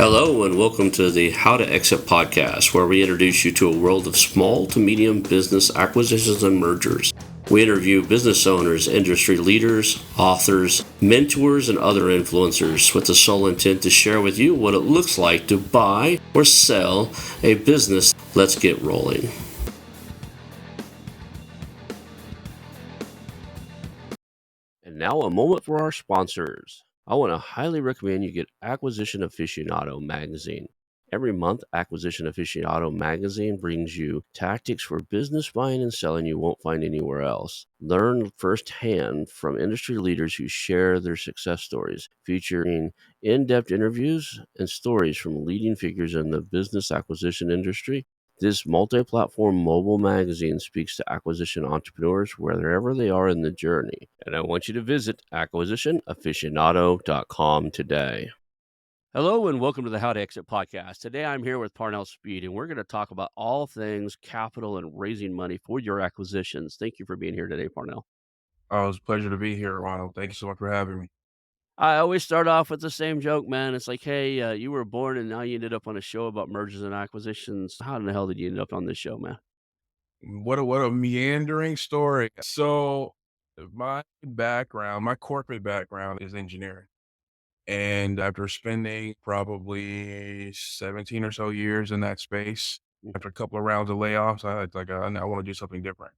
Hello, and welcome to the How to Exit podcast, where we introduce you to a world of small to medium business acquisitions and mergers. We interview business owners, industry leaders, authors, mentors, and other influencers with the sole intent to share with you what it looks like to buy or sell a business. Let's get rolling. And now a moment for our sponsors. I want to highly recommend you get Acquisition Aficionado magazine. Every month, Acquisition Aficionado magazine brings you tactics for business buying and selling you won't find anywhere else. Learn firsthand from industry leaders who share their success stories, featuring in-depth interviews and stories from leading figures in the business acquisition industry. This multi-platform mobile magazine speaks to acquisition entrepreneurs wherever they are in the journey. And I want you to visit acquisitionaficionado.com today. Hello and welcome to the How to Exit podcast. Today I'm here with Parnell Speed, and we're going to talk about all things capital and raising money for your acquisitions. Thank you for being here today, Parnell. Oh, it's a pleasure to be here, Ronald. Thank you so much for having me. I always start off with the same joke, man. It's like, hey, you were born and now you ended up on a show about mergers and acquisitions. How in the hell did you end up on this show, man? What a meandering story. So my corporate background is engineering. And after spending probably 17 or so years in that space, after a couple of rounds of layoffs, I want to do something different.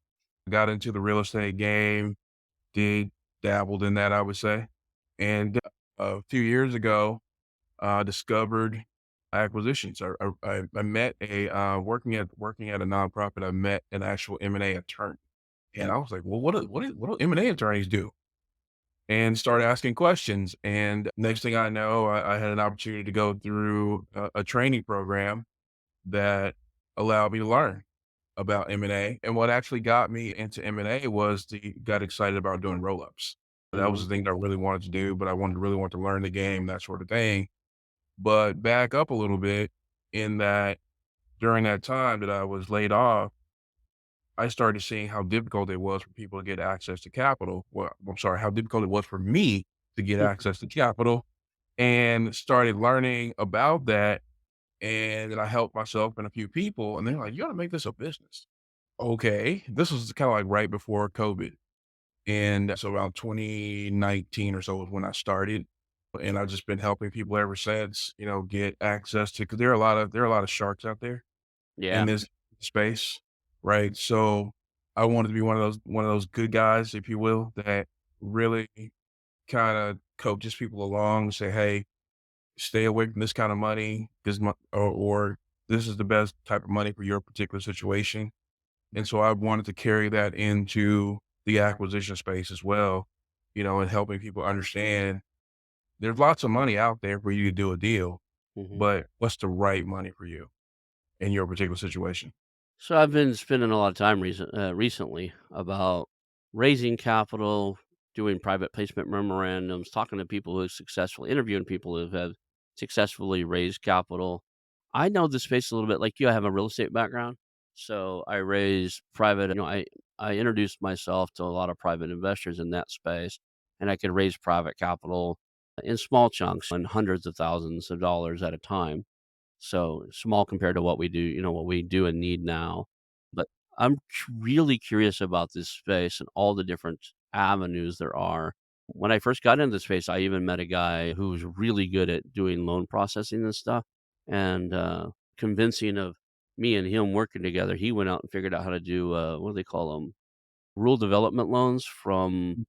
Got into the real estate game, dabbled in that, I would say. And a few years ago, discovered acquisitions. I met working at a nonprofit. I met an actual M&A attorney, and I was like, "Well, what do M&A attorneys do?" And started asking questions. And next thing I know, I had an opportunity to go through a training program that allowed me to learn about M&A. And what actually got me into M&A was got excited about doing roll-ups. That was Mm-hmm. the thing that I really wanted to do, but I really wanted to learn the game, that sort of thing. But back up a little bit in that during that time that I was laid off, I started seeing how difficult it was for people to get access to capital. Well, I'm sorry, how difficult it was for me to get access to capital, and started learning about that. And then I helped myself and a few people, and they're like, "You got to make this a business." Okay. This was kind of like right before COVID. And so around 2019 or so was when I started. And I've just been helping people ever since, get access to, because there are a lot of sharks out there in Yeah. this space, right? So I wanted to be one of those good guys, if you will, that really kind of coaches people along, say, hey, stay away from this kind of money, or this is the best type of money for your particular situation. And so I wanted to carry that into the acquisition space as well, and helping people understand there's lots of money out there for you to do a deal, Mm-hmm. but what's the right money for you in your particular situation? So I've been spending a lot of time recently about raising capital, doing private placement memorandums, talking to people who have successfully interviewing people who have successfully raised capital. I know the space a little bit like you. I have a real estate background, so I raise private. I introduced myself to a lot of private investors in that space, and I could raise private capital in small chunks and hundreds of thousands of dollars at a time, so small compared to what we do, what we do and need now. But I'm really curious about this space and all the different avenues there are. When I first got into the space, I even met a guy who was really good at doing loan processing and stuff, and convincing of me and him working together. He went out and figured out how to do what do they call them? Rural development loans from,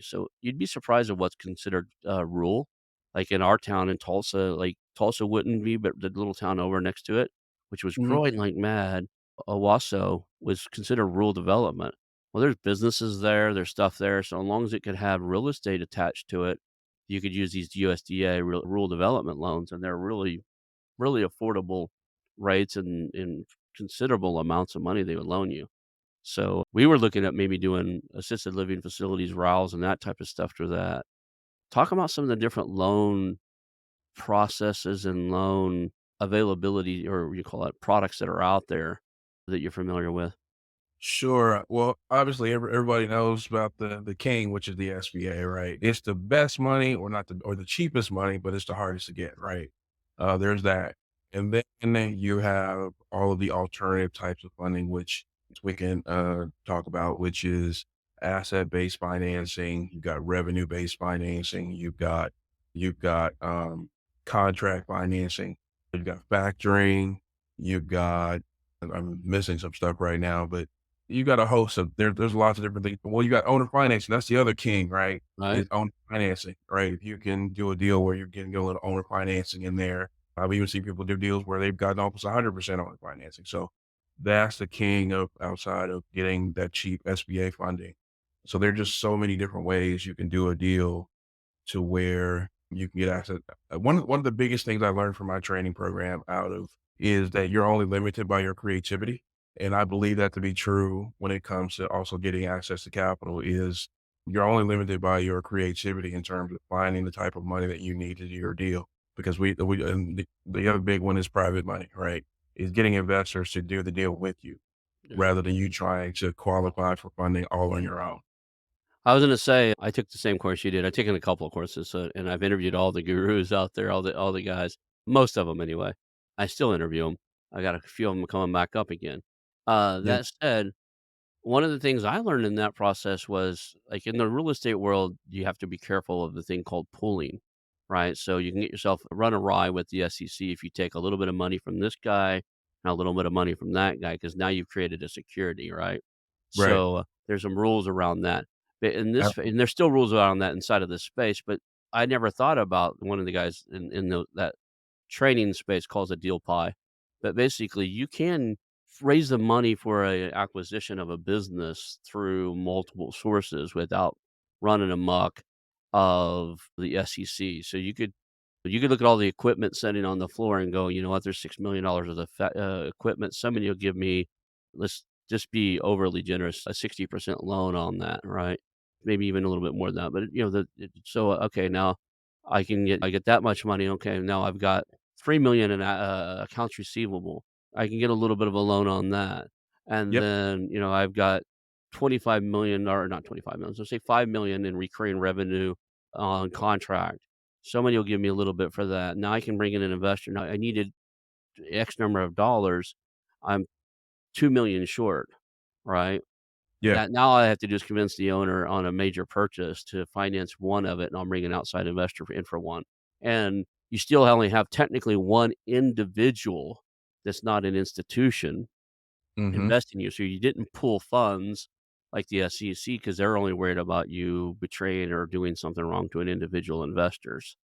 so you'd be surprised at what's considered rural. Like in our town in Tulsa, like Tulsa wouldn't be, but the little town over next to it, which was Mhm. growing like mad, Owasso was considered rural development. Well, there's businesses there, there's stuff there. So long as it could have real estate attached to it, you could use these USDA rural development loans, and they're really, really affordable rates and considerable amounts of money they would loan you. So we were looking at maybe doing assisted living facilities, RALs, and that type of stuff for that. Talk about some of the different loan processes and loan availability, or what you call it, products that are out there that you're familiar with. Sure. Well, obviously, everybody knows about the king, which is the SBA, right? It's the best money, or not the or the cheapest money, but it's the hardest to get, right? There's that. And then you have all of the alternative types of funding, which we can talk about, which is asset-based financing. You've got revenue-based financing. You've got contract financing. You've got factoring. You've got I'm missing some stuff right now, but you got a host of there's lots of different things. Well, you got owner financing. That's the other king, right? right? Is owner financing, right? If you can do a deal where you're getting a little owner financing in there, I've even seen people do deals where they've gotten almost 100% owner financing. So that's the king of outside of getting that cheap SBA funding. So there are just so many different ways you can do a deal to where you can get access. One of the biggest things I learned from my training program out of is that you're only limited by your creativity. And I believe that to be true when it comes to also getting access to capital is you're only limited by your creativity in terms of finding the type of money that you need to do your deal. Because the other big one is private money, right? Is getting investors to do the deal with you Yeah. rather than you trying to qualify for funding all on your own. I was gonna say, I took the same course you did. I've taken a couple of courses, and I've interviewed all the gurus out there, all the guys, most of them anyway. I still interview them. I got a few of them coming back up again. Yeah, That said, one of the things I learned in that process was, like, in the real estate world, you have to be careful of the thing called pooling, right? So you can get yourself run awry with the SEC if you take a little bit of money from this guy and a little bit of money from that guy, because now you've created a security, right? right. So, there's some rules around that. But in this Absolutely. and there's still rules around that inside of this space, but I never thought about one of the guys in that training space calls it deal pie. But basically, you can raise the money for a acquisition of a business through multiple sources without running amok of the SEC. So you could look at all the equipment sitting on the floor and go, you know what, there's $6 million of equipment. Somebody will give me, let's just be overly generous, a 60% loan on that, right? Maybe even a little bit more than that. But okay, now I get that much money. Okay, now I've got 3 million in accounts receivable. I can get a little bit of a loan on that. And Yep. then, I've got 25 million, or not 25 million, so say 5 million in recurring revenue on contract. Somebody will give me a little bit for that. Now I can bring in an investor. Now I needed X number of dollars. I'm 2 million short, right? Yeah. That now I have to just convince the owner on a major purchase to finance one of it, and I'll bring an outside investor in for one. And you still only have technically one individual that's not an institution Mhm. investing in you. So you didn't pool funds like the SEC because they're only worried about you betraying or doing something wrong to an individual investors.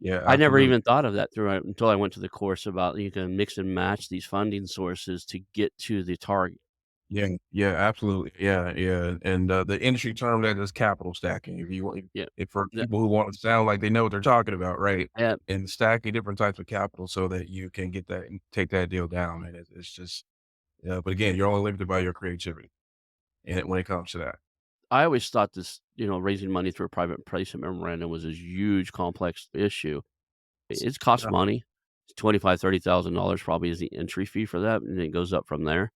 Yeah, I never absolutely. even thought of that through until I went to the course about you can mix and match these funding sources to get to the target. Yeah, yeah, absolutely. Yeah, yeah, and, the industry term that is capital stacking. If you want Yeah. if for That people who want to sound like they know what they're talking about, right? yeah, And stacking different types of capital so that you can get that and take that deal down, and it's just but again, you're only limited by your creativity, and when it comes to that. I always thought this, raising money through a private placement memorandum was a huge complex issue. It's cost Yeah. money. It's 25, $30,000 probably is the entry fee for that, and it goes up from there.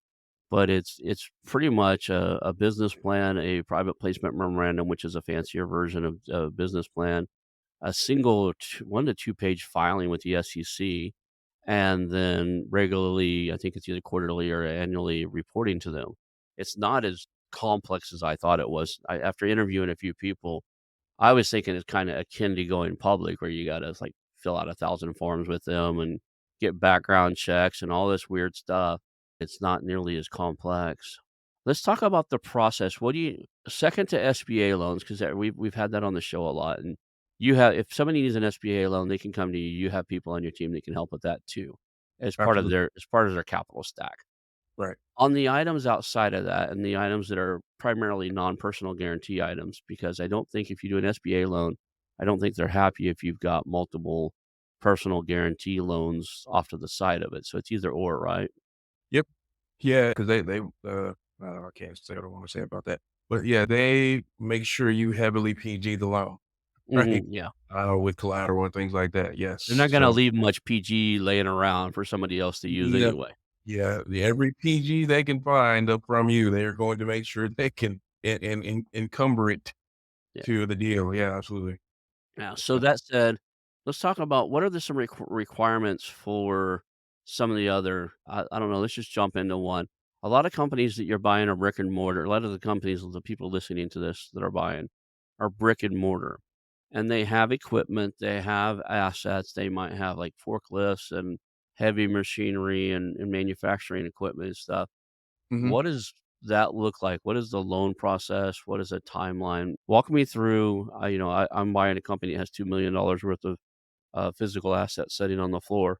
But it's pretty much a business plan, a private placement memorandum, which is a fancier version of a business plan, a single 1 to 2 page filing with the SEC, and then regularly, I think it's either quarterly or annually reporting to them. It's not as complex as I thought it was. After interviewing a few people, I was thinking it's kinda akin to going public where you gotta, like, fill out 1,000 forms with them and get background checks and all this weird stuff. It's not nearly as complex. Let's talk about the process. What do you second to SBA loans, 'cause we've had that on the show a lot, and if somebody needs an SBA loan, they can come to you. You have people on your team that can help with that too, Absolutely. as part of their capital stack. Right. On the items outside of that and the items that are primarily non-personal guarantee items, because I don't think if you do an SBA loan, I don't think they're happy if you've got multiple personal guarantee loans off to the side of it. So it's either or, right? Yep. Yeah, because I can't say what I wanna say about that. But, yeah, they make sure you heavily PG the loan, right? Yeah. With collateral and things like that, They're yes. not gonna So leave much PG laying around for somebody else to use yeah. anyway. Yeah, every PG they can find up from you, they're going to make sure they can encumber it Yeah. to the deal. Yeah, absolutely. Yeah. So Yeah. that said, let's talk about what are the some requirements for some of the other I don't know, let's just jump into one. A lot of companies that you're buying are brick and mortar. A lot of the companies, the people listening to this that are buying are brick and mortar. And they have equipment, they have assets, they might have like forklifts and heavy machinery and manufacturing equipment and stuff. Mhm. What does that look like? What is the loan process? What is a timeline? Walk me through. I'm buying a company that has $2 million worth of physical assets sitting on the floor.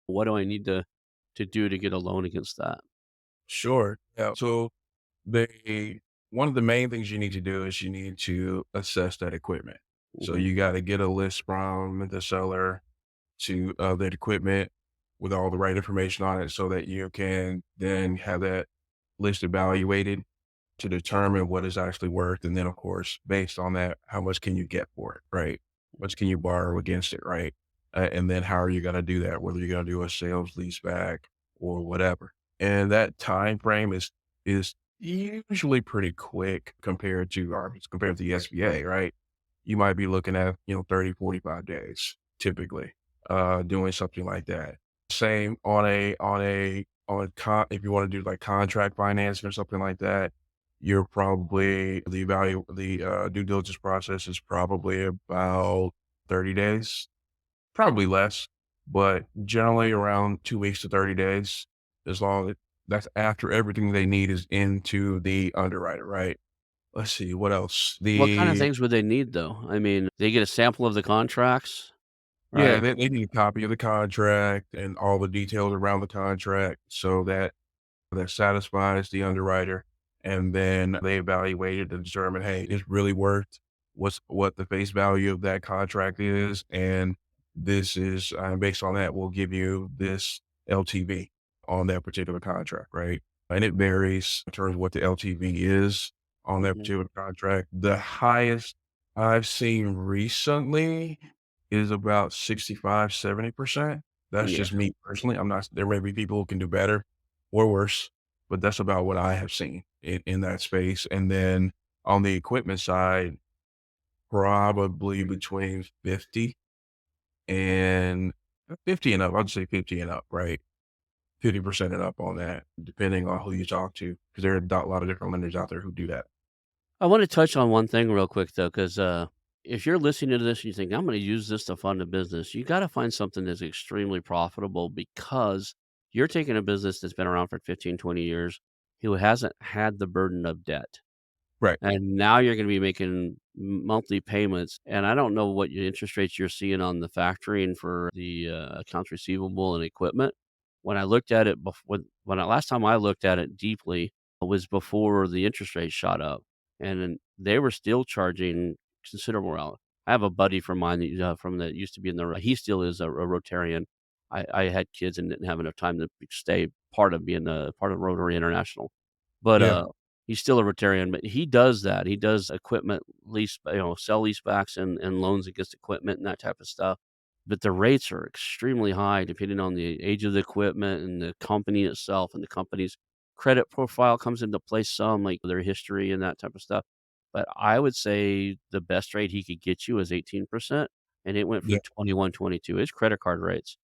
What do I need to do to get a loan against that? Sure. Yeah. So they one of the main things you need to do is you need to assess that equipment. So Mhm. you got to get a list from the seller to that equipment with all the right information on it so that you can then have that list evaluated to determine what is actually worth. And then, of course, based on that, how much can you get for it, right? Much can you borrow against it, right? And then how are you going to do that? Whether you're going to do a sales lease back or whatever. And that time frame is usually pretty quick compared to the SBA, right? You might be looking at, 30, 45 days typically, doing something like that. Same if you want to do like contract financing or something like that, you're probably the due diligence process is probably about 30 days, probably less, but generally around 2 weeks to 30 days, as long as that's after everything they need is into the underwriter, right? Let's see, what else? What kind of things would they need though? I mean, they get a sample of the contracts, Yeah, right? they need a copy of the contract and all the details around the contract so that satisfies the underwriter, and then they evaluate it to determine, "Hey, it's really worth what the face value of that contract is, and this is based on that, we'll give you this LTV on that particular contract," right? And it varies in terms of what the LTV is on that Mhm. particular contract. The highest I've seen recently is about 65-70%. That's Yeah. just me personally. I'm not there may be people who can do better or worse, but that's about what I have seen in that space. And then on the equipment side, probably between 50 and 50 and up. I'd say 50 and up, right? 50% and up on that, depending on who you talk to, because there are a lot of different lenders out there who do that. I wanna touch on one thing real quick though, because if you're listening to this and you think, "I'm gonna use this to fund a business," you gotta find something that's extremely profitable because you're taking a business that's been around for 15, 20 years, who hasn't had the burden of debt. Right. And now you're gonna be making monthly payments, and I don't know what your interest rates you're seeing on the factoring for the, accounts receivable and equipment. When I looked at it when I last time I looked at it deeply was before the interest rate shot up, and then they were still charging considerable amount. I have a buddy from mine that used to be in the he still is a Rotarian. I had kids and didn't have enough time to stay part of being a part of Rotary International, but, Yeah. he's still a Rotarian, but he does that. He does equipment sell leasebacks and loans against equipment and that type of stuff. But the rates are extremely high depending on the age of the equipment and the company itself, and the company's credit profile comes into play some, like their history and that type of stuff. But I would say the best rate he could get you is 18%, and it went for Yeah. 21, 22. It's credit card rates.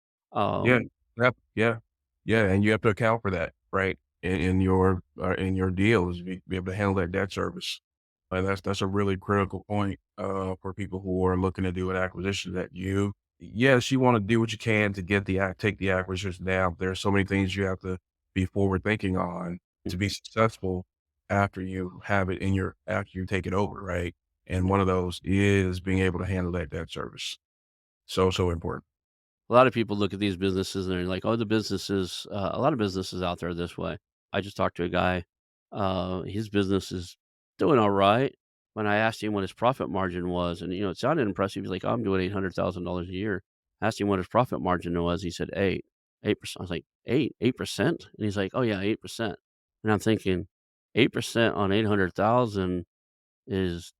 Yeah. Um, Yep. Yeah. Yeah. And you have to account for that, right? In your deals, be able to handle that debt service. And that's a really critical point for people who are looking to do an acquisition that yes, you want to do what you can to take the acquisition down. There are so many things you have to be forward thinking on to be successful after you take it over, right? And one of those is being able to handle that debt service. So important. A lot of people look at these businesses and they're like, "Oh, the businesses." A lot of businesses out there this way. I just talked to a guy. His business is doing all right. When I asked him what his profit margin was, and it sounded impressive. He's like, "Oh, I'm doing $800,000 a year." I asked him what his profit margin was. He said 8%. I was like, 8%? And he's like, "Oh yeah, 8%." And I'm thinking, 8% on 800,000 is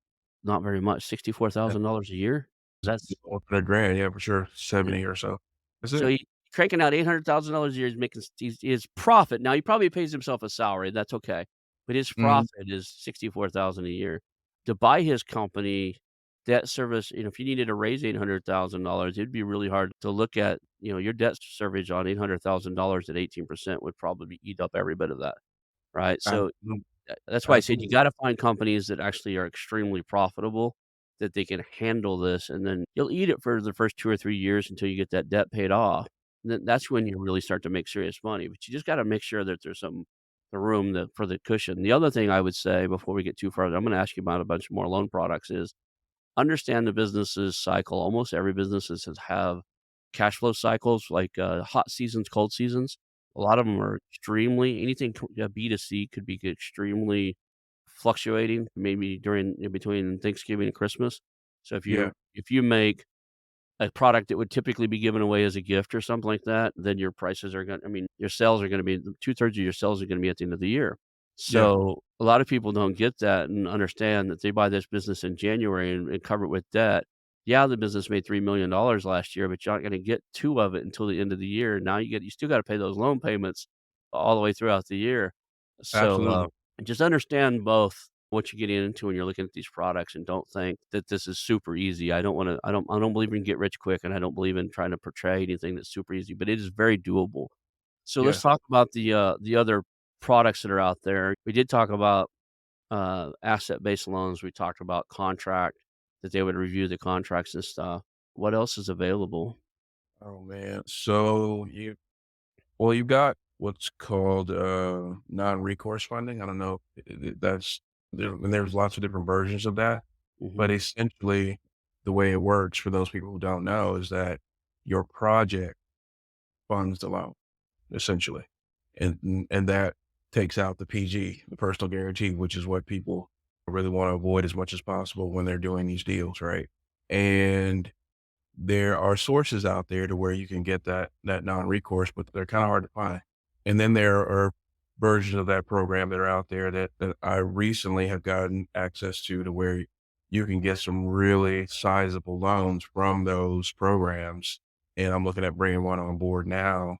not very much. $64,000 a year. That's Over a grand, yeah, for sure, 70 or so. That's So it. he cranking out $800,000 a year, he's making his profit now he probably pays himself a salary, that's okay, but his Mhm. profit is $64,000 a year. To buy his company, debt service, if you needed to raise $800,000, it'd be really hard to look at, your debt service on $800,000 at 18% would probably eat up every bit of that, right? So Absolutely, that's why I said you absolutely. gotta find companies that actually are extremely profitable, that they can handle this, and then you'll eat it for the first 2 or 3 years until you get that debt paid off. And then that's when you really start to make serious money, but you just gotta make sure that there's some the room that for the cushion. The other thing I would say before we get too far, I'm gonna ask you about a bunch more loan products, is understand the business's cycle. Almost every businesses have cash flow cycles, like, hot seasons, cold seasons. A lot of them are extremely anything B2C could be extremely fluctuating, maybe during in between Thanksgiving and Christmas. So Yeah, if you make a product that would typically be given away as a gift or something like that, then your prices are gonna I mean, your sales are gonna be 2/3 of your sales are gonna be at the end of the year. yeah, So, a lot of people don't get that and understand that they buy this business in January and cover it with debt. Yeah, the business made $3,000,000 last year, but you're not gonna get 2 of it until the end of the year. Now you still gotta pay those loan payments all the way throughout the year. So, absolutely. just understand both what you're getting into when you're looking at these products, and don't think that this is super easy. I don't believe in get rich quick, and I don't believe in trying to portray anything that's super easy, but it is very doable. So let's Yeah. talk about the other products that are out there. We did talk about asset-based loans. We talked about contract, that they would review the contracts and stuff. What else is available? Oh, man. So you got what's called, non-recourse funding. I don't know, that's there and there's lots of different versions of that, but Mhm. essentially, the way it works for those people who don't know is that your project funds the loan, essentially, and that takes out the PG, the personal guarantee, which is what people really wanna avoid as much as possible when they're doing these deals, right? And there are sources out there to where you can get that non-recourse, but they're kinda hard to find. And then there are versions of that program that are out there that I recently have gotten access to where you can get some really sizable loans from those programs, and I'm looking at bringing one on board now,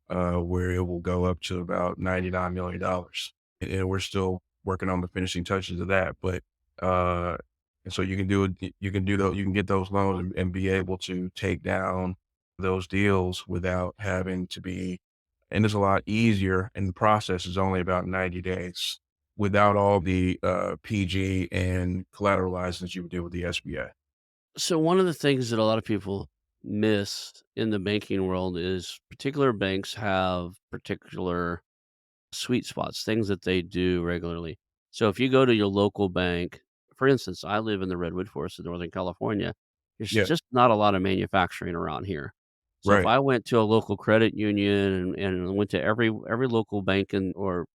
where it will go up to about $99,000,000. And we're still working on the finishing touches of that, but, uh and so you can do it you can get those loans and be able to take down those deals without having to be and it's a lot easier, and the process is only about 90 days without all the, PG and collateralized that you would do with the SBA. So one of the things that a lot of people miss in the banking world is particular banks have particular sweet spots, things that they do regularly. So if you go to your local bank, for instance, I live in the Redwood Forest of Northern California. There's Yeah, just not a lot of manufacturing around here. So if right. I went to a local credit union and went to every local bank or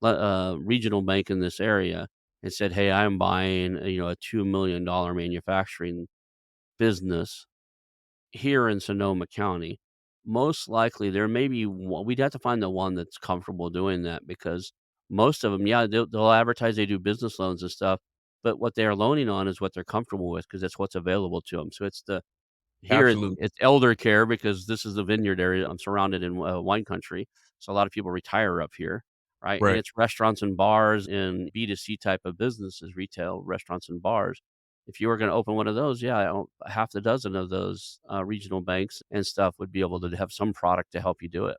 regional bank in this area and said, "Hey, I'm buying a $2 million manufacturing business here in Sonoma County," most likely there may be one we'd have to find the one that's comfortable doing that, because most of them, yeah, they'll advertise they do business loans and stuff, but what they're loaning on is what they're comfortable with, because that's what's available to them. So it's the here Absolutely. it's elder care, because this is the vineyard area. I'm surrounded in, wine country, so a lot of people retire up here, right? And Right. it's restaurants and bars and B2C type of businesses, retail, restaurants and bars. If you were gonna open one of those, yeah, half the dozen of those, regional banks and stuff would be able to have some product to help you do it.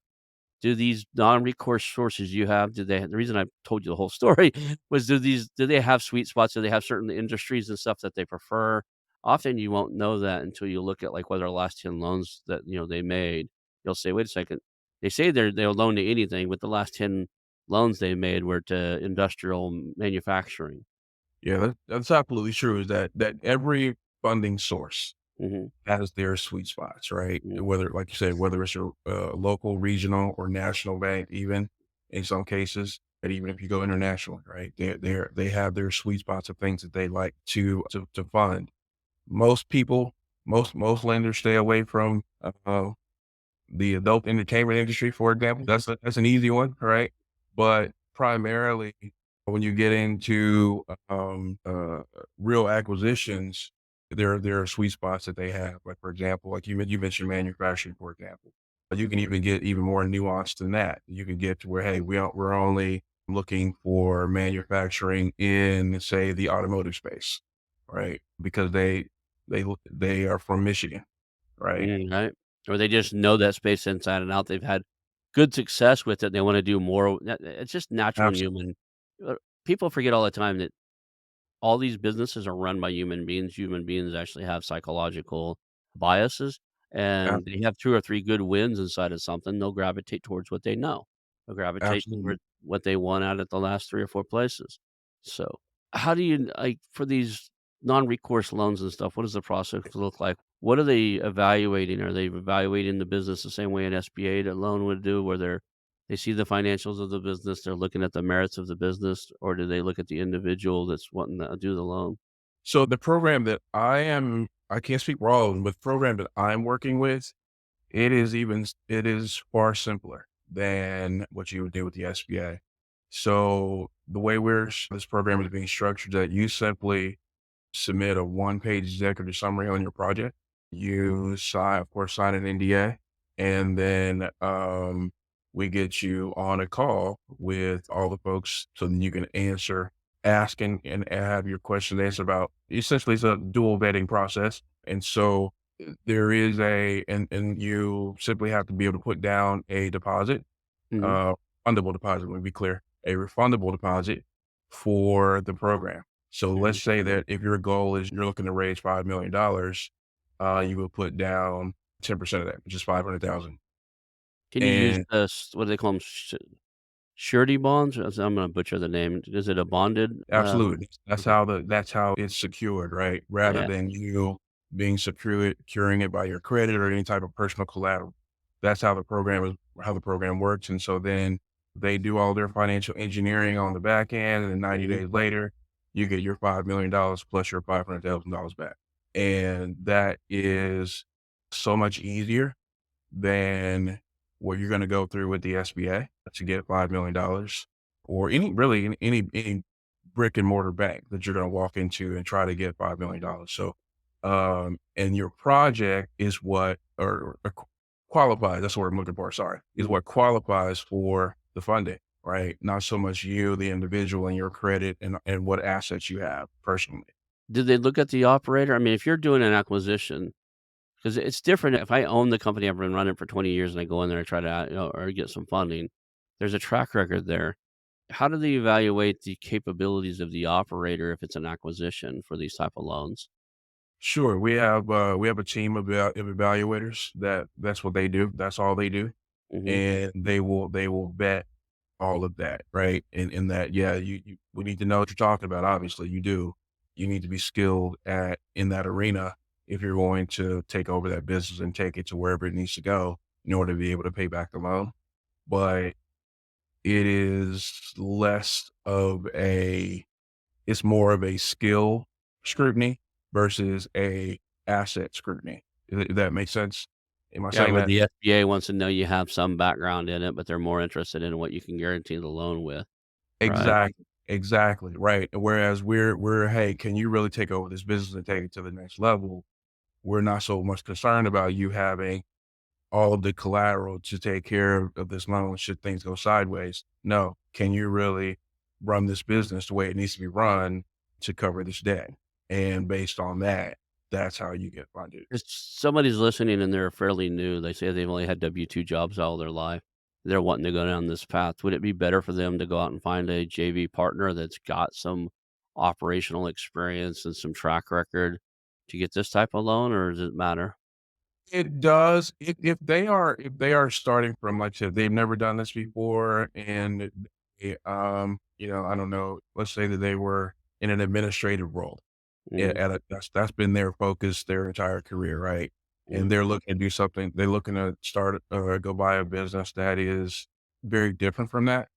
Do these non-recourse sources you have, do they the reason I told you the whole story was, do they have sweet spots? Do they have certain industries and stuff that they prefer? Often you won't know that until you look at, like, what are the last 10 loans that, they made. You'll say, "Wait a second." They say they'll loan to anything, but the last 10 loans they made were to industrial manufacturing. Yeah, that's absolutely true, is that every funding source Mhm, has their sweet spots, right? mhm. Whether, like you said, whether it's your local, regional, or national bank, even in some cases, and even if you go international, right? They have their sweet spots of things that they like to fund. Most people, most lenders stay away from the adult entertainment industry, for example. That's an easy one, right? But primarily, when you get into real acquisitions, there are sweet spots that they have. Like for example, like you mentioned manufacturing, for example. But you can even get even more nuanced than that. You can get to where hey, we're only looking for manufacturing in say the automotive space, right? Because they are from Michigan, right? Right. Or they just know that space inside and out. They've had good success with it. They wanna do more. It's just natural and Absolutely, human. People forget all the time that all these businesses are run by human beings. Human beings actually have psychological biases, and they have 2 or 3 good wins inside of something, they'll gravitate towards what they know. They'll gravitate absolutely. toward what they won out at the last 3 or 4 places. So, how do you like, for these non-recourse loans and stuff, what does the process look like? What are they evaluating? Are they evaluating the business the same way an SBA loan would do, where they see the financials of the business, they're looking at the merits of the business, or do they look at the individual that's wanting to do the loan? So the program that I can't speak for all of them, but the program that I'm working with, it is far simpler than what you would do with the SBA. So the way this program is being structured, that you simply submit a one-page executive summary on your project. You sign, of course, sign an NDA, and then we get you on a call with all the folks so that you can ask and have your questions answered about. Essentially, it's a dual vetting process, and so there is and you simply have to be able to put down a deposit, Mhm, uh, fundable deposit, let me be clear, a refundable deposit for the program. So mhm. let's say that if your goal is you're looking to raise $5 million, you will put down 10% of that, which is 500,000. Can you use And this, what do they call them, surety bonds? I'm gonna butcher the name. Is it a bonded, absolutely, okay, that's how it's secured, right? Rather yeah, than you being securing it by your credit or any type of personal collateral. That's how the program works. And so then they do all their financial engineering on the back end, and then 90 mhm. days later, you get your $5 million plus your $500,000 back. And that is so much easier than what you're gonna go through with the SBA to get $5 million, or any brick and mortar bank that you're gonna walk into and try to get $5 million. So, and your project is what or qualifies, that's the word I'm looking for, sorry, is Mhm. what qualifies for the funding, right? Not so much you, the individual, and your credit and what assets you have personally. Did they look at the operator? I mean, if you're doing an acquisition, 'cause it's different if I own the company, I've been running it for 20 years, and I go in there and try to, or get some funding, there's a track record there. How do they evaluate the capabilities of the operator if it's an acquisition for these type of loans? Sure, we have a team of evaluators that's what they do. That's all they do, Mhm. and they will vet all of that, right? And in that, yeah, you we need to know what you're talking about. Obviously, you do. You need to be skilled at in that arena if you're going to take over that business and take it to wherever it needs to go in order to be able to pay back the loan. But it is less of a it's more of a skill scrutiny versus a asset scrutiny. If that makes sense? Am I Yeah, saying where that? the SBA wants to know you have some background in it, but they're more interested in what you can guarantee the loan with, right? Exactly. Exactly, right. Whereas "Hey, can you really take over this business and take it to the next level?" We're not so much concerned about you having all of the collateral to take care of this loan should things go sideways. No, can you really run this business the way it needs to be run to cover this debt? And based on that, that's how you get funded. If somebody's listening and they're fairly new, they say they've only had W-2 jobs all their life. They're wanting to go down this path. Would it be better for them to go out and find a JV partner that's got some operational experience and some track record to get this type of loan, or does it matter? It does. If they are starting from, like I said, they've never done this before, and I don't know, let's say that they were in an administrative role. Mhm, That's been their focus their entire career, right? And mhm. they're looking to do something. They're looking to go buy a business that is very different from that.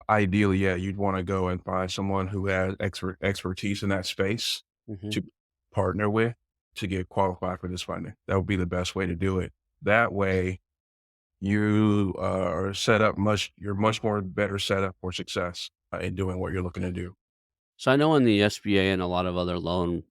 Ideally, yeah, you'd want to go and find someone who has expertise in that space Mhm. to partner with to get qualified for this funding. That would be the best way to do it. That way, you are set up you're much more better set up for success in doing what you're looking to do. So I know in the SBA and a lot of other loan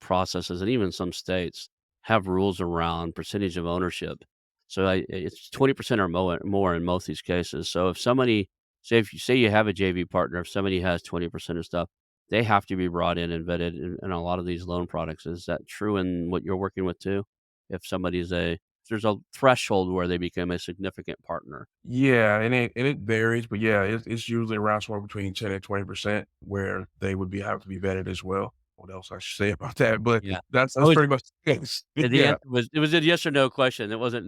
processes, and even some states have rules around percentage of ownership. So it's 20% or more in most of these cases. So if somebody, say if you say you have a JV partner, if somebody has 20% of stuff, they have to be brought in and vetted in a lot of these loan products. Is that true in what you're working with too? If there's a threshold where they become a significant partner. Yeah, and it varies, but yeah, it's usually around somewhere between 10 and 20% where they would be have to be vetted as well. What else I should say about that? But Yeah. that's I was pretty much the case. The Yeah, answer was it was a yes or no question. It wasn't,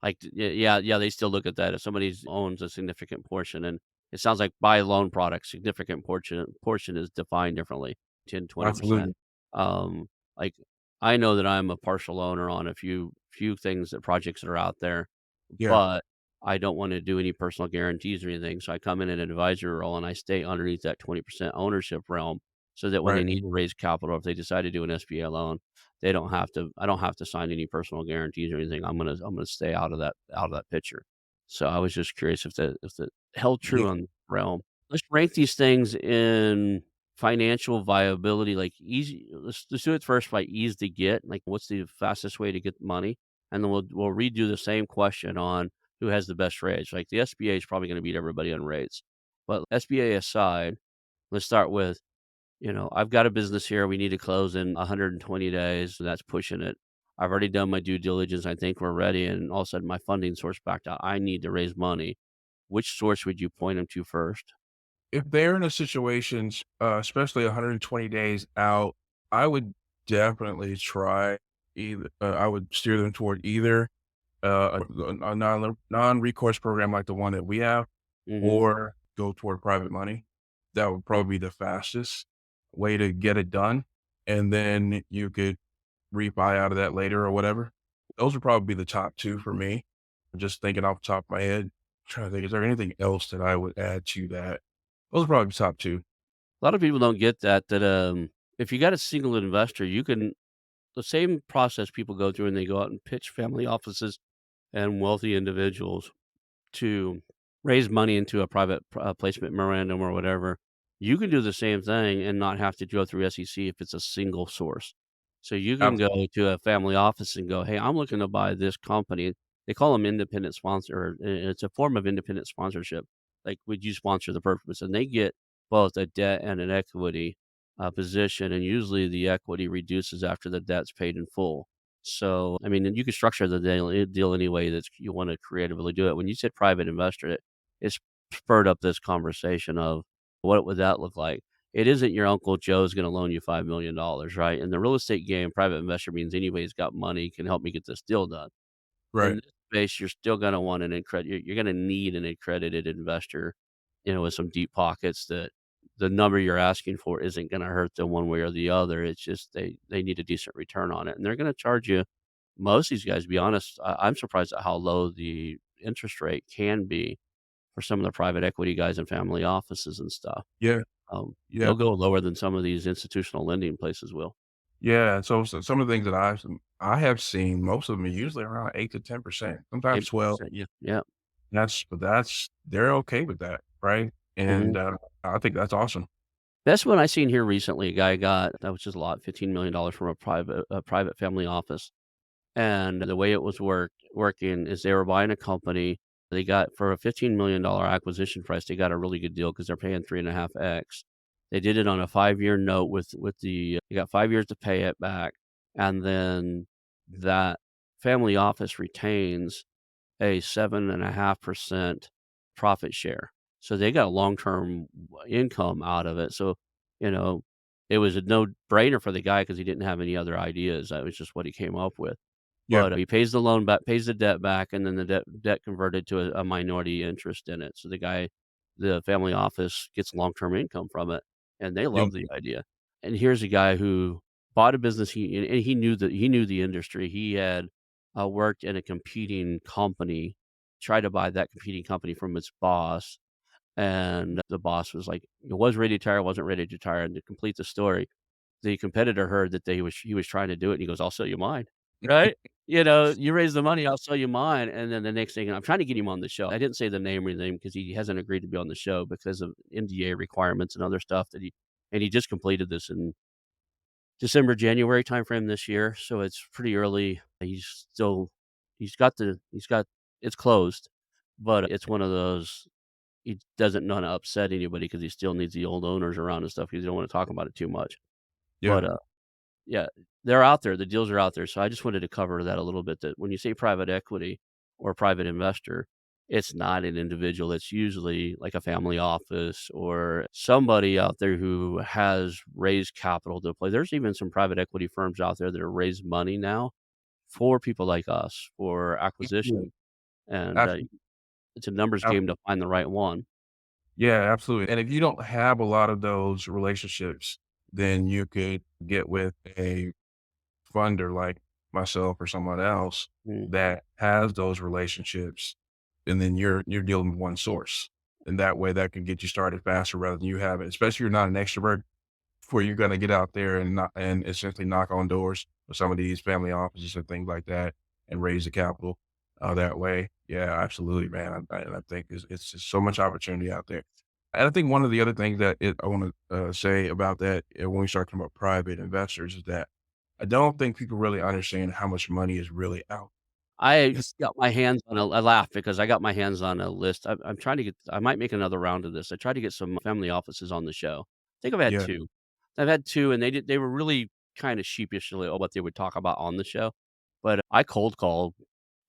like, yeah, they still look at that if somebody owns a significant portion, and it sounds like by loan product, significant portion is defined differently, 10, 20%. absolutely. Um, like, I know that I'm a partial owner on a few things that projects that are out there, Yeah, but I don't wanna do any personal guarantees or anything, so I come in an advisory role, and I stay underneath that 20% ownership realm so that when they right. need to raise capital, if they decide to do an SBA loan, they don't have to I don't have to sign any personal guarantees or anything. I'm gonna stay out of that picture. So I was just curious if that held Yeah, true on realm. Let's rank these things in financial viability, like easy let's do it first by ease to get, like what's the fastest way to get money? And then we'll redo the same question on who has the best rates. Like the SBA is probably gonna beat everybody on rates. But SBA aside, let's start with I've got a business here. We need to close in 120 days. So that's pushing it. I've already done my due diligence. I think we're ready. And all of a sudden, my funding source backed out. I need to raise money. Which source would you point them to first? if they're in a situation, especially 120 days out, I would definitely try either. I would steer them toward either a non-recourse program like the one that we have, Hmm. or go toward private money. That would probably be the fastest way to get it done, and then you could refi out of that later or whatever. Those would probably be the top 2 for me. I'm just thinking off the top of my head, trying to think, is there anything else that I would add to that? Those are probably the top 2. A lot of people don't get that if you got a single investor, you can the same process people go through and they go out and pitch family offices and wealthy individuals to raise money into a private placement memorandum or whatever, you can do the same thing and not have to go through SEC if it's a single source. So you can go Absolutely. to a family office and go, "Hey, I'm looking to buy this company." They call them independent sponsor. It's a form of independent sponsorship. Like, would you sponsor the purpose? And they get both a debt and an equity position, and usually the equity reduces after the debt's paid in full. So, I mean, and you can structure the deal any way that you wanna creatively do it. When you said private investor, it spurred up this conversation of what would that look like? It isn't your Uncle Joe's gonna loan you $5,000,000, right? In the real estate game, private investor means anybody's got money can help me get this deal done. In Right. this space, you're still gonna want you're gonna need an accredited investor, with some deep pockets that the number you're asking for isn't gonna hurt them one way or the other. It's just they need a decent return on it, and they're gonna charge you most of these guys, to be honest, I'm surprised at how low the interest rate can be for some of the private equity guys and family offices and stuff. Yeah. They'll Yeah. go lower than some of these institutional lending places will. Yeah. So some of the things that I have seen, most of them are usually around 8 to 10%, sometimes 12. 8%, yeah, yeah. That's they're okay with that, right? Mhm. And, I think that's awesome. Best one I seen here recently, a guy got that was just a lot, $15,000,000 from a private family office, and the way it was working is they were buying a company. They got for a $15,000,000 acquisition price, they got a really good deal because 'cause they're paying 3.5x. They did it on a 5-year note with you got 5 years to pay it back, and then that family office retains a 7.5% profit share. So they got a long-term income out of it. So, you know, it was a no-brainer for the guy because he didn't have any other ideas. That was just what he came up with. Yeah. But he pays the loan back, pays the debt back, and then the debt converted to a minority interest in it. So the family office gets long-term income from it, and they Yeah. love the idea. And here's a guy who bought a business, and he knew the industry. He had, worked in a competing company, tried to buy that competing company from its boss, and the boss was like, was ready to retire, wasn't ready to retire, and to complete the story, the competitor heard that he was trying to do it, and he goes, "I'll sell you mine." Right? "You raise the money, I'll sell you mine," and then the next thing I'm trying to get him on the show. I didn't say the name or anything because he hasn't agreed to be on the show because of NDA requirements and other stuff he just completed this in December, January timeframe this year, so it's pretty early. He's got it's closed, but it's one of those he doesn't wanna upset anybody because he still needs the old owners around and stuff because he don't wanna talk about it too much. Yeah. But, yeah, they're out there, the deals are out there, so I just wanted to cover that a little bit, that when you say private equity or private investor, it's not an individual, it's usually like a family office or somebody out there who has raised capital to play. There's even some private equity firms out there that have raised money now for people like us for Absolutely. acquisition, and, Absolutely. it's a numbers game to find the right one. Yeah, absolutely. And if you don't have a lot of those relationships, then you could get with a funder like myself or someone else Mm. that has those relationships, and then you're dealing with one source. And that way that can get you started faster rather than you have it, especially if you're not an extrovert where you're gonna get out there and not and essentially knock on doors with some of these family offices and things like that and raise the capital that way. Yeah, absolutely, man. I think it's just so much opportunity out there. And I think one of the other things that I want to say about that when we start talking about private investors is that I don't think people really understand how much money is really out. I Yes. got my hands on a I laugh because I got my hands on a list. I'm trying to get I might make another round of this. I tried to get some family offices on the show. I think I've had Yeah. 2. I've had 2, and they were really kinda sheepishly on what they would talk about on the show, but I cold called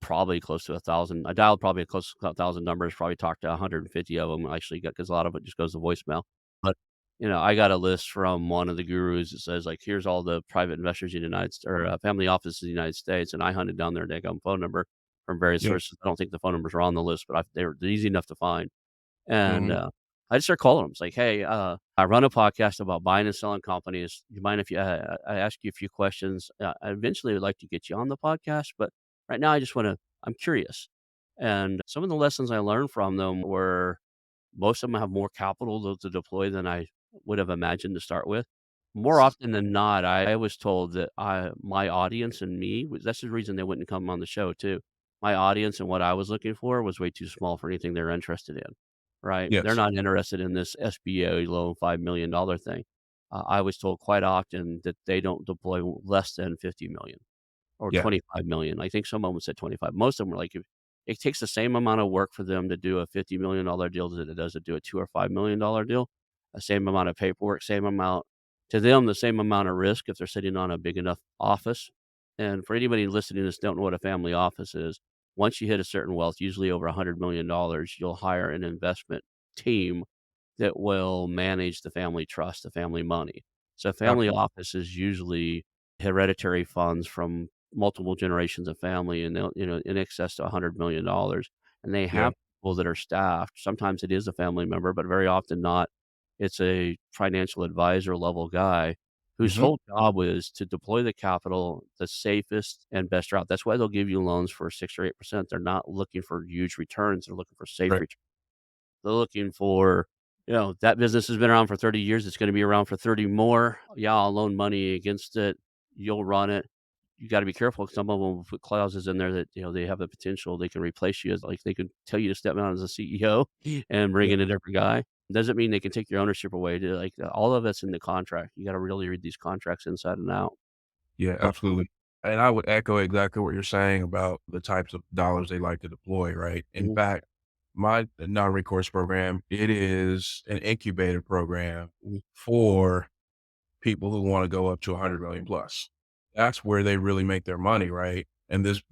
probably close to 1,000. I dialed probably close to 1,000 numbers, probably talked to 150 of them. Actually got because a lot of it just goes to voicemail. But, I got a list from one of the gurus that says, like, "Here's all the private investors in the United States or, family offices in the United States," and I hunted down their daggum phone number from various Yeah. sources. I don't think the phone numbers are on the list, but they're easy enough to find. And, Hmm. I just started calling them. It's like, "Hey, I run a podcast about buying and selling companies. Do you mind if I ask you a few questions? I eventually would like to get you on the podcast, but right now I'm curious." And some of the lessons I learned from them were most of them have more capital to deploy than I would have imagined to start with. More often than not, I was told that my audience and me was that's the reason they wouldn't come on the show too. My audience and what I was looking for was way too small for anything they're interested in, right? They're Yes. not interested in this SBA loan $5 million thing. I was told quite often that they don't deploy less than 50 million or Yeah. 25 million. I think some of them said 25. Most of them were like, if it takes the same amount of work for them to do a $50 million deal as it does to do a 2 or $5 million deal, the same amount of paperwork, same amount to them, the same amount of risk if they're sitting on a big enough office. And for anybody listening to this don't know what a family office is, once you hit a certain wealth, usually over $100 million, you'll hire an investment team that will manage the family trust, the family money. So family Absolutely. office is usually hereditary funds from multiple generations of family, and they'll, in excess to $100 million, and they Yeah. have people that are staffed. Sometimes it is a family member, but very often not. It's a financial advisor level guy whose Hmm. sole job is to deploy the capital the safest and best route. That's why they'll give you loans for 6 or 8%. They're not looking for huge returns. They're looking for safe Right. returns. They're looking for, that business has been around for 30 years. It's going to be around for 30 more. Yeah, I'll loan money against it. You'll run it. You got to be careful. Some of them will put clauses in there that, they have the potential. They can replace you as like they can tell you to step down as a CEO and bring Yeah. in a different guy. Doesn't mean they can take your ownership away. Like all of it's in the contract. You got to really read these contracts inside and out. Yeah, But, absolutely. And I would echo exactly what you're saying about the types of dollars they like to deploy, right? In mhm, fact, my non-recourse program, it is an incubator program mhm, for people who wanna go up to 100 million plus. That's where they really make their money, right? And this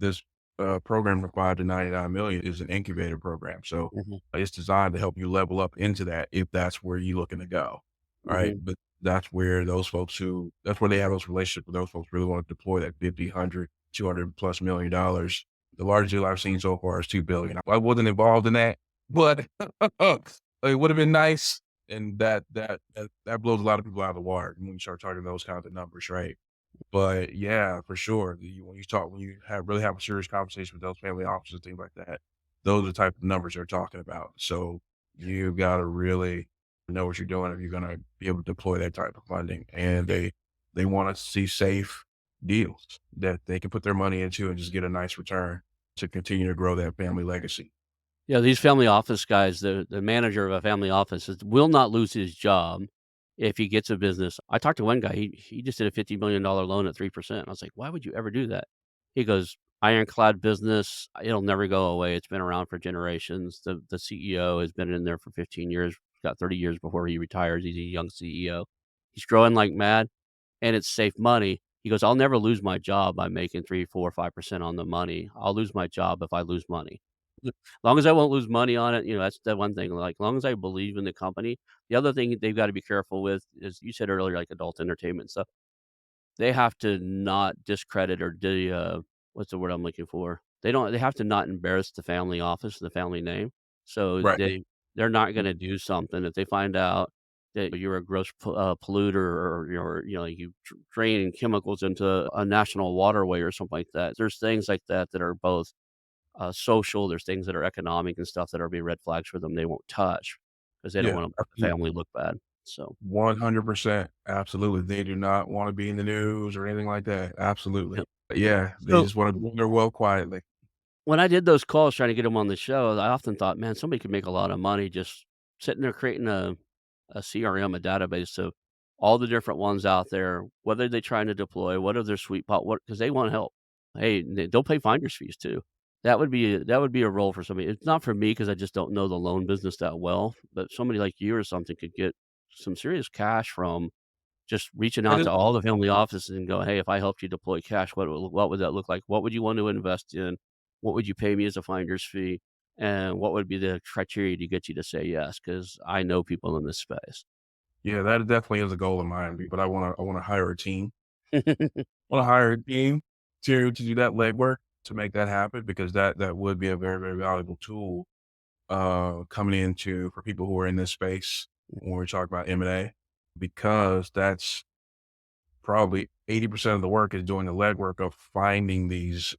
program from 5 to 99 million is an incubator program, so mhm, it's designed to help you level up into that if that's where you're looking to go, right? mhm, But that's where that's where they have those relationships with those folks really wanna deploy that 50, 100, 200 plus $1,000,000. The largest deal I've seen so far is 2,000,000,000. I wasn't involved in that, but it would've been nice, and that blows a lot of people out of the water when you start talking those kinds of numbers, right? But yeah, for sure, when you have a serious conversation with those family offices and things like that, those are the type of numbers they're talking about. So you gotta really know what you're doing if you're gonna be able to deploy that type of funding. And they wanna see safe deals that they can put their money into and just get a nice return to continue to grow that family legacy. Yeah, these family office guys, the manager of a family office will not lose his job if he gets a business. I talked to one guy, he just did a $50 million loan at 3%. I was like, "Why would you ever do that?" He goes, "Ironclad business, it'll never go away. It's been around for generations. The CEO has been in there for 15 years, got 30 years before he retires. He's a young CEO. He's growing like mad, and it's safe money." He goes, "I'll never lose my job by making 3, 4, 5% on the money. I'll lose my job if I lose money. Long as I won't lose money on it, that's the one thing, like, long as I believe in the company." The other thing they've gotta be careful with is, you said earlier, like adult entertainment stuff. They have to not discredit or what's the word I'm looking for? They have to not embarrass the family office, the family name. So Right. they're not gonna do something if they find out that you're a gross polluter, or you draining chemicals into a national waterway or something like that. There's things like that that are both, social, there's things that are economic and stuff that are be red flags for them they won't touch because they don't Yeah, wanna make the absolutely. family look bad. So, 100%. Absolutely. They do not wanna be in the news or anything like that. Absolutely. yep. But yeah, they So just wanna do their well quietly. when I did those calls trying to get him on the show, I often thought, "Man, somebody could make a lot of money just sitting there creating a CRM, a database of all the different ones out there, what are they trying to deploy, what are their sweet spot, what," 'cause they want help. Hey, they'll pay finder's fees too. That would be a role for somebody. It's not for me because I just don't know the loan business that well, but somebody like you or something could get some serious cash from just reaching That out is to all the family offices and go, "Hey, if I helped you deploy cash, what would that look like? What would you want to invest in? What would you pay me as a finder's fee? And what would be the criteria to get you to say yes?" Because I know people in this space. yeah, that definitely is a goal of mine, but I wanna hire a team. I wanna hire a team to do that legwork to make that happen because that would be a very, very valuable tool, coming into for people who are in this space when we talk about M&A, because that's probably 80% of the work is doing the legwork of finding these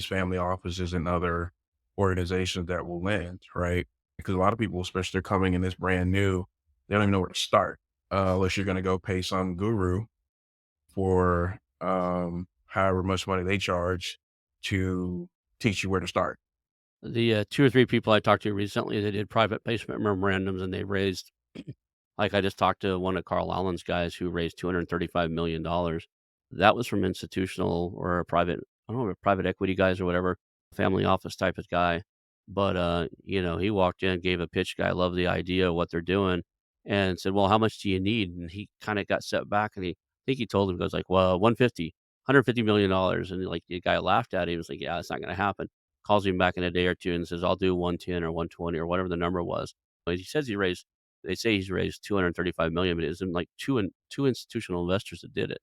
family offices and other organizations that will lend, right? Because a lot of people, especially they're coming in this brand new, they don't even know where to start, unless you're gonna go pay some guru for, however much money they charge to teach you where to start. The 2 or 3 people I talked to recently, they did private placement memorandums and they raised, like I just talked to one of Carl Allen's guys who raised $235 million. That was from institutional or a private, I don't know, private equity guys or whatever, family office type of guy. But, he walked in, gave a pitch, guy loved the idea of what they're doing and said, "Well, how much do you need?" And he kinda got set back and I think he told him, goes like, "Well, 150, $150 million." And like the guy laughed at him. He was like, "Yeah, it's not gonna happen." Calls him back in a day or 2 and says, "I'll do 110 or 120," or whatever the number was. But he says they say he's raised 235 million, but it was in like 2 institutional investors that did it,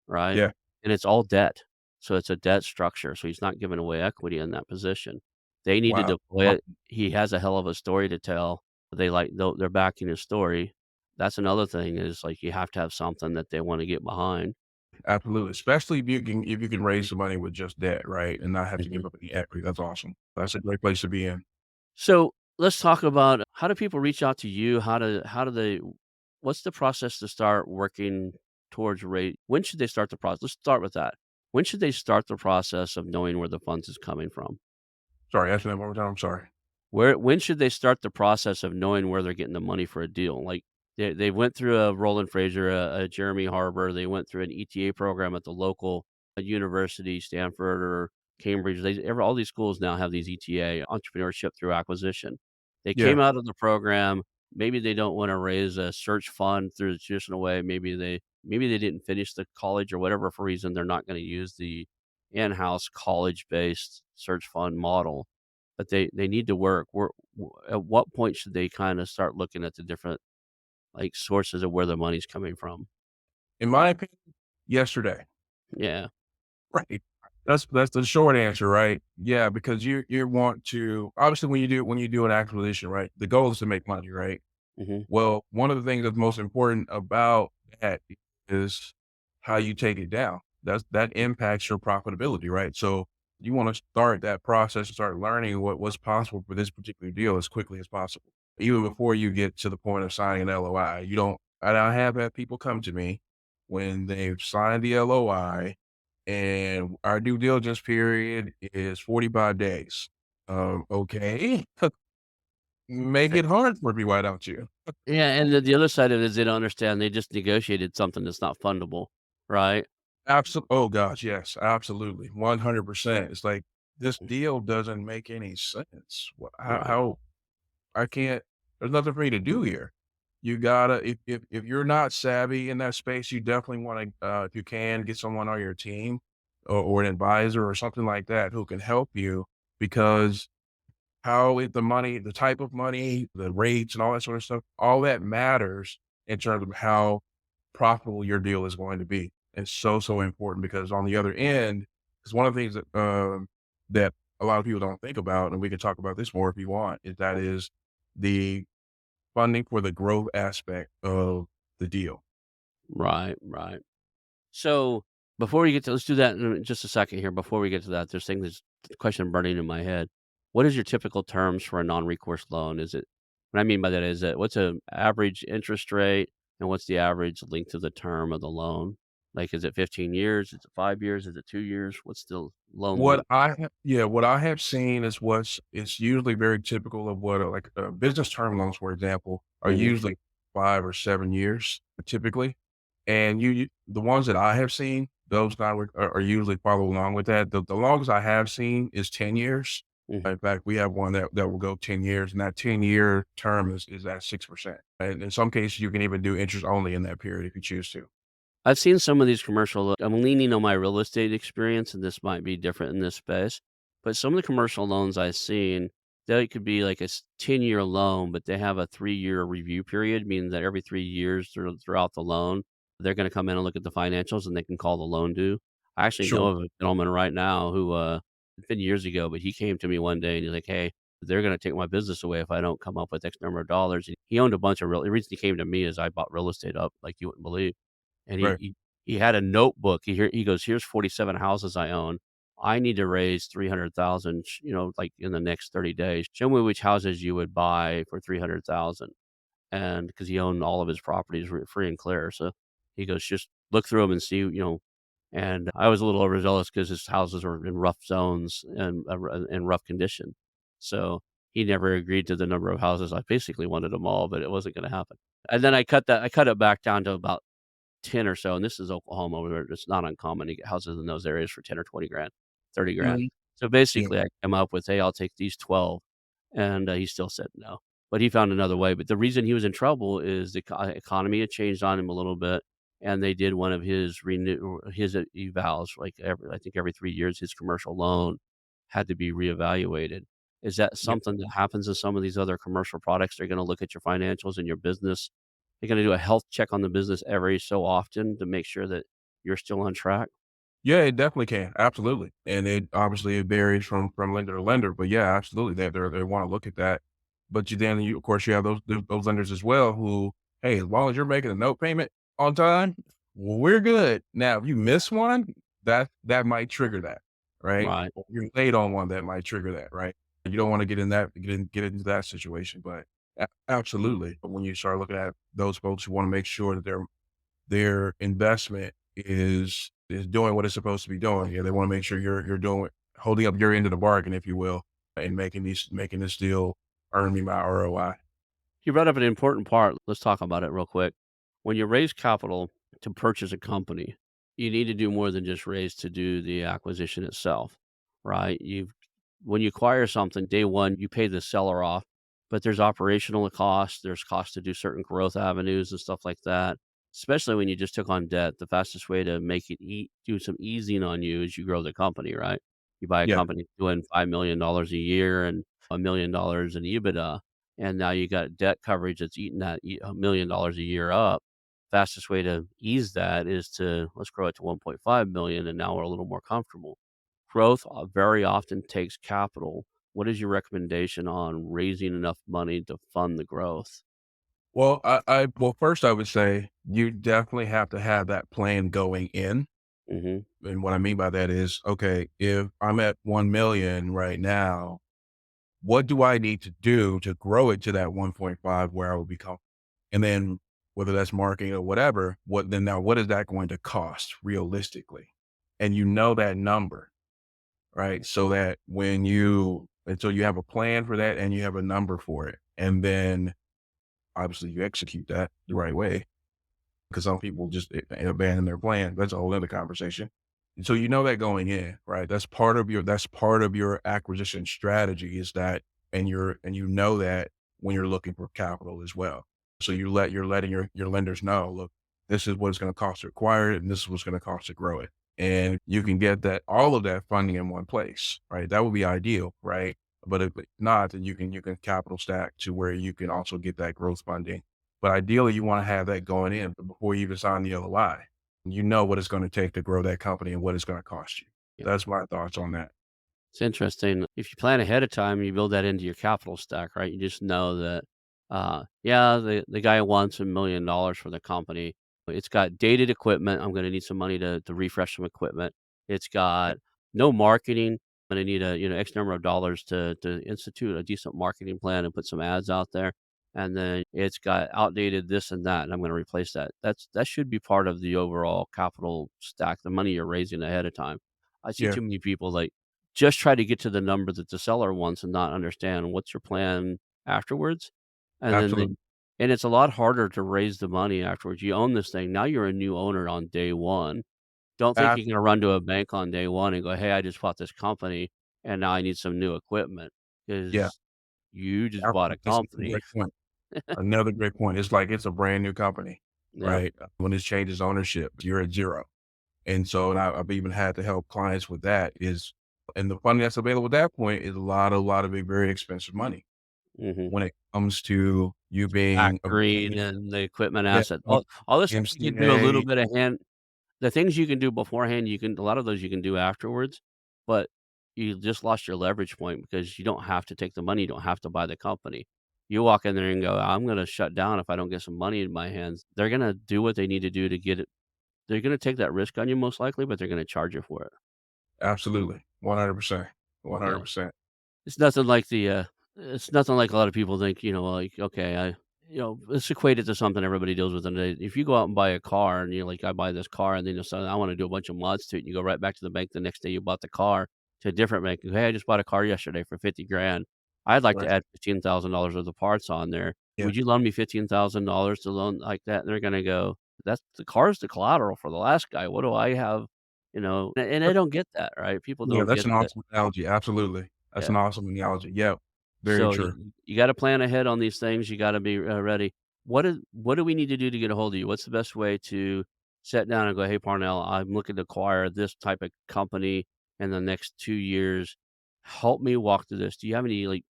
right? Yeah, And it's all debt. So it's a debt structure, so he's not giving away equity in that position. They need to wow. deploy it. He has a hell of a story to tell. They're backing his story. That's another thing is, like, you have to have something that they wanna get behind. Absolutely, especially if you can raise the money with just debt, right, and not have to Mhm. give up any equity, that's awesome. That's a great place to be in. So, let's talk about how do people reach out to you? How do they what's the process to start working towards rate? When should they start the process? Let's start with that. When should they start the process of knowing where the funds is coming from? Sorry, ask me that one more time, I'm sorry. When should they start the process of knowing where they're getting the money for a deal? Like, they went through a Roland Fraser, a Jeremy Harbor, they went through an ETA program at the local, university, Stanford or Cambridge. All these schools now have these ETA, entrepreneurship through acquisition. They Yeah, came out of the program, maybe they don't wanna raise a search fund through the traditional way, maybe they didn't finish the college or whatever for reason, they're not gonna use the in-house college-based search fund model. But they need to work. At what point should they kinda start looking at the different, like, sources of where the money's coming from? in my opinion, yesterday. Yeah. Right. That's the short answer, right? Yeah, because you want to obviously, when you do an acquisition, right, the goal is to make money, right? Mhm. Well, one of the things that's most important about that is how you take it down. That impacts your profitability, right? So you wanna start that process, start learning what's possible for this particular deal as quickly as possible. Even before you get to the point of signing an LOI. You don't and I have had people come to me when they've signed the LOI and our due diligence period is 45 days. Okay. Make Eh it hard for me, why don't you? yeah, and the other side of it is they don't understand they just negotiated something that's not fundable, right? Oh gosh, yes, absolutely, 100%. It's like, this deal doesn't make any sense. Right, How I can't there's nothing for me to do here. You gotta if you're not savvy in that space, you definitely wanna, if you can, get someone on your team or an advisor or something like that who can help you because the type of money, the rates and all that sort of stuff, all that matters in terms of how profitable your deal is going to be. It's so, so important because on the other end, it's one of the things that a lot of people don't think about, and we can talk about this more if you want, is the funding for the growth aspect of the deal. right, right. So, before we get to let's do that in just a second here. Before we get to that, there's a question burning in my head. What is your typical terms for a non-recourse loan? Is it what I mean by that is that what's a average interest rate and what's the average length of the term of the loan? Like, is it 15 years? Is it 5 years? Is it 2 years? What's the loan length? What I have seen is it's usually very typical of what, like, business term loans, for example, are Mhm, usually 5 or 7 years typically, and the ones that I have seen, those not are usually follow along with that. The longest I have seen is 10 years. mhm. In fact, we have one that will go 10 years, and that 10-year term is at 6%. And in some cases, you can even do interest only in that period if you choose to. I've seen some of these commercial I'm leaning on my real estate experience, and this might be different in this space, but some of the commercial loans I've seen, they could be like a 10-year loan, but they have a 3-year review period, meaning that every 3 years throughout the loan, they're gonna come in and look at the financials, and they can call the loan due. I actually know Sure. of a gentleman right now who, it's been years ago, but he came to me one day, and he's like, "Hey, they're gonna take my business away if I don't come up with X number of dollars." And he owned a bunch of real the reason he came to me is I bought real estate up like you wouldn't believe. And Right. he had a notebook. He goes, "Here's 47 houses I own. I need to raise 300,000, like, in the next 30 days. Show me which houses you would buy for 300,000." And because he owned all of his properties free and clear, so he goes, "Just look through them and see," and I was a little overzealous because his houses were in rough zones and, in rough condition. So, he never agreed to the number of houses. I basically wanted them all, but it wasn't gonna happen. And then I cut it back down to about 10 or so, and this is Oklahoma where it's not uncommon to get houses in those areas for 10 or 20 grand, 30 grand. Mhm. So Yeah. basically, I came up with, "Hey, I'll take these 12," and, he still said no, but he found another way. But the reason he was in trouble is the economy had changed on him a little bit, and they did one of his evals, like, I think every 3 years, his commercial loan had to be reevaluated. Is that Yeah. something that happens in some of these other commercial products? They're gonna look at your financials and your business. They're gonna do a health check on the business every so often to make sure that you're still on track. Yeah, it definitely can. Absolutely. And it varies from lender to lender, but yeah, absolutely. They want to look at that. But of course, you have those lenders as well who, hey, as long as you're making a note payment on time, we're good. Now, if you miss one, that might trigger that, right? Right. Or you're late on one that might trigger that, right? You don't want to get into that situation, but absolutely. But when you start looking at those folks who want to make sure that their investment is doing what it's supposed to be doing. Yeah, they wanna make sure you're doing holding up your end of the bargain, if you will, and making this deal earn me my ROI. You brought up an important part. Let's talk about it real quick. When you raise capital to purchase a company, you need to do more than just raise to do the acquisition itself, right? When you acquire something, day one, you pay the seller off, but there's operational costs, there's costs to do certain growth avenues and stuff like that. Especially when you just took on debt, the fastest way to make it do some easing on you is you grow the company, right? You buy a Yeah. company doing $5 million a year and $1 million in EBITDA, and now you got debt coverage that's eating that $1 million a year up. Fastest way to ease that is to let's grow it to 1.5 million, and now we're a little more comfortable. Growth very often takes capital. What is your recommendation on raising enough money to fund the growth? First, I would say you definitely have to have that plan going in, Hmm. and what I mean by that is, okay, if I'm at 1,000,000 right now, what do I need to do to grow it to that 1.5 where I will become? And then whether that's marketing or whatever, what is that going to cost realistically? And you know that number, right? So that so you have a plan for that and you have a number for it. And then obviously you execute that the right way. because some people just abandon their plan. That's a whole other conversation. And so you know that going in, right? That's part of your acquisition strategy is that, and you know that when you're looking for capital as well. So you're letting your lenders know, look, this is what it's going to cost to acquire it, and this is what's going to cost to grow it. And you can get that all of that funding in one place, right? That would be ideal, right? But if not, then you can capital stack to where you can also get that growth funding. But ideally, you want to have that going in before you even sign the LOI. You know what it's going to take to grow that company and what it's going to cost you. Yeah. That's my thoughts on that. It's interesting. If you plan ahead of time, you build that into your capital stack, right? You just know that, yeah, the guy wants $1 million for the company. It's got dated equipment. I'm going to need some money to refresh some equipment. It's got no marketing. I'm going to need a X number of dollars to institute a decent marketing plan and put some ads out there. And then it's got outdated this and that, and I'm going to replace that. That should be part of the overall capital stack, the money you're raising ahead of time. I see Yeah, too many people like just try to get to the number that the seller wants and not understand what's your plan afterwards. And then absolutely. and it's a lot harder to raise the money afterwards. You own this thing. Now you're a new owner on day one. Don't think you're gonna run to a Absolutely. bank on day one and go, "Hey, I just bought this company and now I need some new equipment," Yeah, because you just bought a that's a company. great point. Another great point. It's like it's a brand new company, Yeah. right? When it changes ownership, you're at zero. And so, and I've even had to help clients with that is, and the funding that's available at that point is a lot of very expensive money Mhm. when it comes to you being a brand Factoring new, and the equipment yeah, asset. All this stuff you can do a little MCA. bit of hand. The things you can do beforehand, you can a lot of those you can do afterwards, but you just lost your leverage point because you don't have to take the money, you don't have to buy the company. You walk in there and go, "I'm gonna shut down if I don't get some money in my hands." They're gonna do what they need to do to get it. They're gonna take that risk on you most likely, but they're gonna charge you for it. Absolutely. 100%. Yeah. 100%. It's nothing like it's nothing like a lot of people think, like, okay, let's equate it to something everybody deals with today. If you go out and buy a car and you're like, I buy this car and then you decide I want to do a bunch of mods to it, and you go right back to the bank the next day you bought the car to a different bank. Hey, I just bought a car yesterday for 50 grand. I'd like to Right. add $15,000 worth of parts on there. Yeah. Would you loan me $15,000 to loan like that? And they're gonna go, that's the car's the collateral for the last guy. What do I have? And I don't get that, right? People Yeah, don't that's get an that. awesome analogy. Absolutely. That's Yeah. an awesome analogy. Yeah. Very So true. you gotta plan ahead on these things, you gotta be, ready. What do we need to do to get a hold of you? What's the best way to sit down and go, "Hey, Parnell, I'm looking to acquire this type of company in the next 2 years. Help me walk through this." Do you have any, like,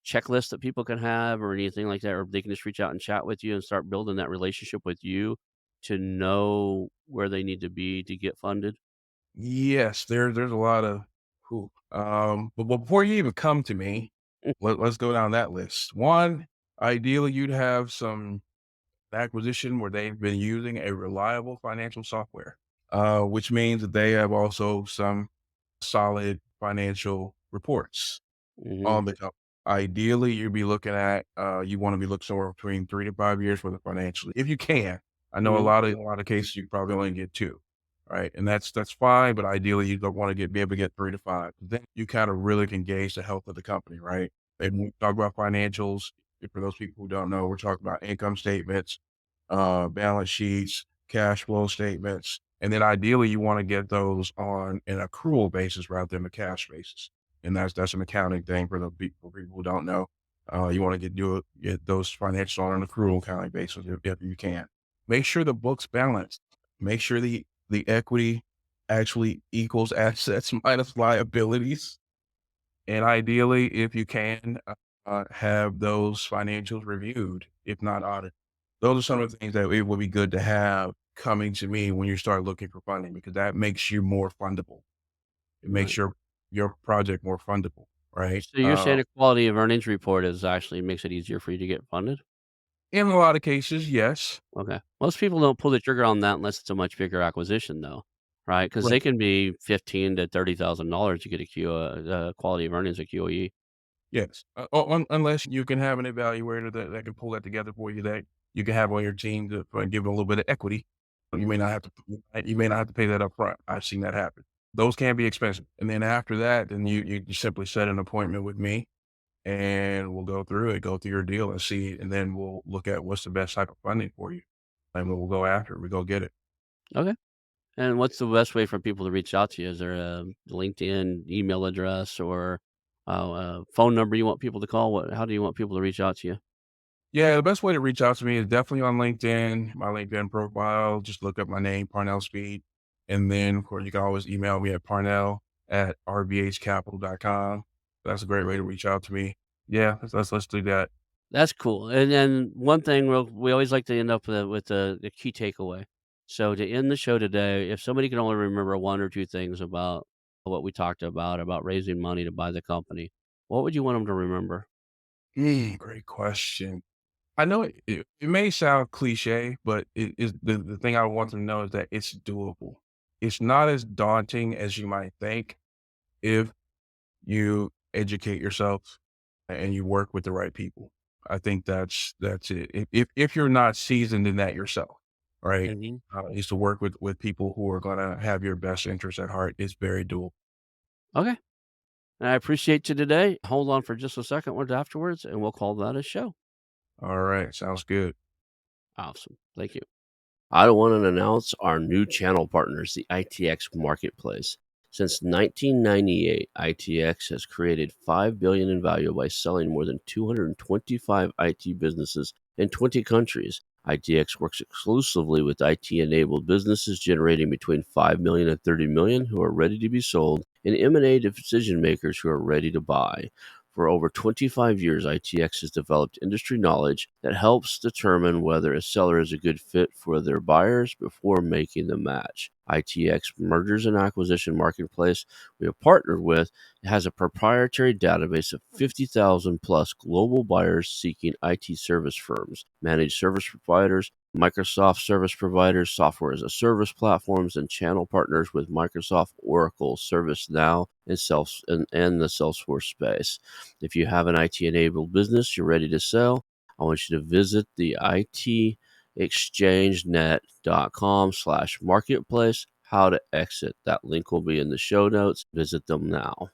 checklists that people can have or anything like that, or they can just reach out and chat with you and start building that relationship with you to know where they need to be to get funded? Yes, there's a lot of who. But before you even come to me, Mm, let's go down that list. One, ideally, you'd have some acquisition where they've been using a reliable financial software, which means that they have also some solid financial reports mhm, on the company. Ideally, you'd be looking at, you want to be looking somewhere between 3 to 5 years for the financially, if you can. I know mhm, a lot of cases you probably only get two, right? And that's fine, but ideally you don't want to be able to get 3 to 5. Then you kind of really can gauge the health of the company, right? And when we talk about financials, for those people who don't know, we're talking about income statements, balance sheets, cash flow statements, and then ideally you want to get those on an accrual basis rather than a cash basis. And that's an accounting thing for people who don't know. You want to get those financials on an accrual accounting basis if you can. Make sure the book's balanced. Make sure the equity actually equals assets minus liabilities. And ideally, if you can, have those financials reviewed, if not audited. Those are some of the things that it would be good to have coming to me when you start looking for funding, because that makes you more fundable. It makes right. your project more fundable, right? So you're saying a quality of earnings report is actually makes it easier for you to get funded? In a lot of cases, yes. Okay. Most people don't pull the trigger on that unless it's a much bigger acquisition though, right? Because Right. they can be 15 to $30,000 to get a quality of earnings, a QOE. Yes. Unless you can have an evaluator that can pull that together for you, that you can have on your team to give it a little bit of equity. You may not have to pay that up front. I've seen that happen. Those can be expensive. And then after that, then you simply set an appointment with me and we'll go through your deal and see, and then we'll look at what's the best type of funding for you. and we'll go after it. We go get it. Okay. And what's the best way for people to reach out to you? Is there a LinkedIn email address or a phone number you want people to call? How do you want people to reach out to you? Yeah, the best way to reach out to me is definitely on LinkedIn. My LinkedIn profile, just look up my name, Parnell Speed. And then, of course, you can always email me at parnell@rbhcapital.com. That's a great way to reach out to me. Yeah, let's do that. That's cool. And then one thing we always like to end up with the key takeaway. So to end the show today, if somebody can only remember one or two things about what we talked about raising money to buy the company, what would you want them to remember? Great question. I know it may sound cliche, but it is the thing I want them to know is that it's doable. It's not as daunting as you might think if you educate yourself and you work with the right people. I think that's it. If you're not seasoned in that yourself, right? Mhm. Is to work with people who are gonna have your best interests at heart is very doable. Okay. I appreciate you today. Hold on for just a second words afterwards, and we'll call that a show. All right, sounds good. Awesome. Thank you. I want to announce our new channel partners, the ITX Marketplace. Since 1998, ITX has created $5 billion in value by selling more than 225 IT businesses in 20 countries. ITX works exclusively with IT-enabled businesses generating between 5 million and 30 million who are ready to be sold, and M&A decision makers who are ready to buy. For over 25 years, ITX has developed industry knowledge that helps determine whether a seller is a good fit for their buyers before making the match. ITX Mergers and Acquisition Marketplace we have partnered with has a proprietary database of 50,000 plus global buyers seeking IT service firms, managed service providers, Microsoft service providers, software as a service platforms, and channel partners with Microsoft, Oracle, ServiceNow, and the Salesforce space. If you have an IT enabled business you're ready to sell, I want you to visit the itexchangenet.com/marketplace. How to exit. That link will be in the show notes. Visit them now.